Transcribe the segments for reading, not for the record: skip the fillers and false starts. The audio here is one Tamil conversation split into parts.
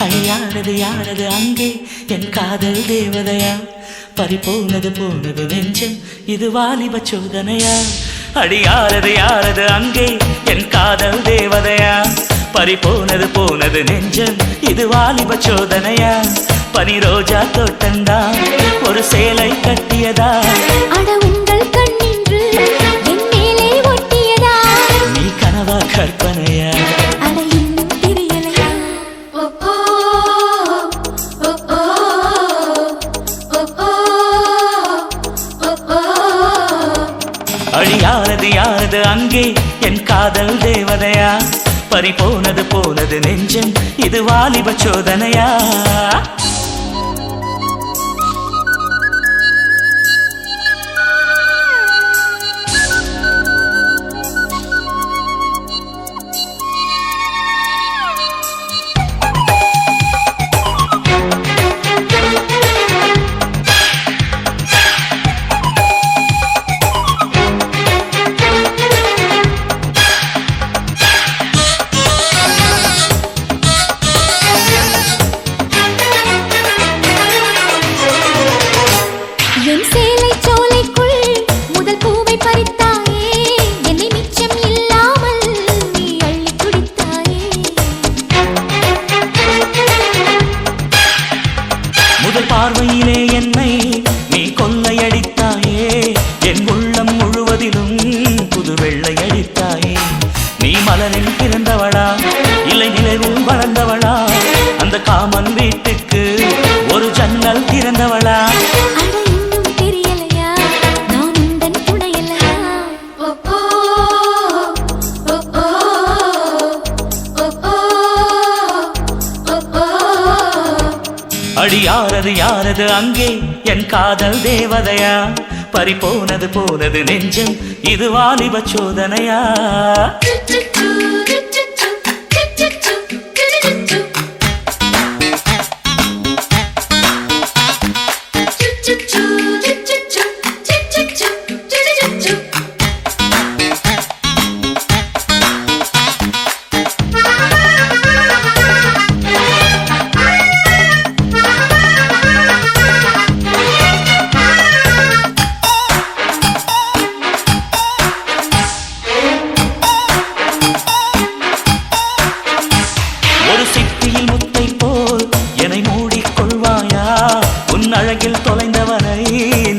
அழியானது யானது அங்கே என் காதல் தேவதையா பறிபோனது போனது நெஞ்சம் இது வாலிப சோதனையா அடியாரது யாரது அங்கே என் காதல் தேவதையா பறிபோனது போனது நெஞ்சம் இது வாலிப சோதனையா பனி ரோஜா தோட்டந்தா ஒரு சேலை கட்டியதா அட உங்கள் கண்ணின்று என் மேலே ஒட்டியதா நீ கனவா கற்பனையா அட இன்னும் தெரியலையா ஓ ஓ ஓ ஓ ஓ ஓ ஓ அழியாரது யாரது அங்கே என் காதல் தேவதையா பறிபோனது போனது நெஞ்சம் இது வாலிப சோதனையா என் சேலை சோலைக்குள் முதல் பூவை பறித்தாயே என்னை மிச்சம் இல்லாமல் நீ அள்ளி குடித்தாயே முதல் பார்வையிலே என்னை நீ கொள்ளையடித்தாயே என் உள்ளம் முழுவதிலும் புது வெள்ளையடித்தாயே நீ மலரில் பிறந்தவளா இல்லை நிலவில் வளர்ந்தவளா அந்த காமன் வீட்டுக்கு ஒரு ஜன்னல் திறந்தவளா அட இன்னும் தெரியலையா நான் உந்தன் துணையலையா ஓ ஓ ஓ ஓ ஓ ஓ அடியாரது யாரது அங்கே என் காதல் தேவதையா பறிபோனது போனது நெஞ்சம் இது வாலிப சோதனையா ஒரு சிப்பியில் முத்தை போல் என்னை மூடிக்கொள்வாயா உன் அழகில் தொலைந்தவனை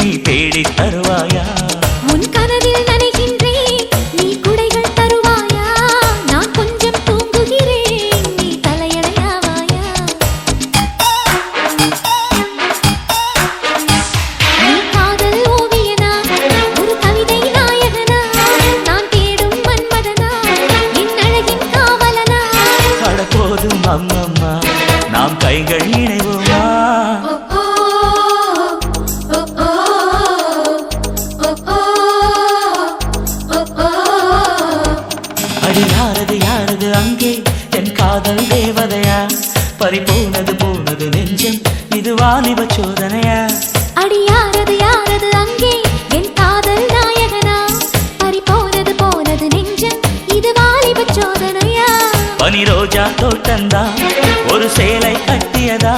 நீ தேடித் தருவாயா உன் கனவில் நனைகின்றேன் நீ குடைகள் தருவாயா நான் கொஞ்சம் தூங்குகிறேன் நீ தலையணையாவாயா நீ காதல் ஓவியனா ஒரு கவிதை நாயகனா நான் தேடும் மன்மதனா என் அழகின் காவலனா அட போதும் அம்மம்மா நாம் கைகள் இணைவோமா ஓ ஓ ஓ ஓ ஓ ஓ அடி யாரது யாரது அங்கே என் காதல் தேவதையா பறிபோனது போனது நெஞ்சம் இது வாலிப சோதனையா அடியாரது யாரது அங்கே என் காதல் நாயகனா பறிபோனது போனது நெஞ்சம் இது வாலிப சோதனையா பனி ரோஜா தோட்டந்தா ஒரு சேலை கட்டியதா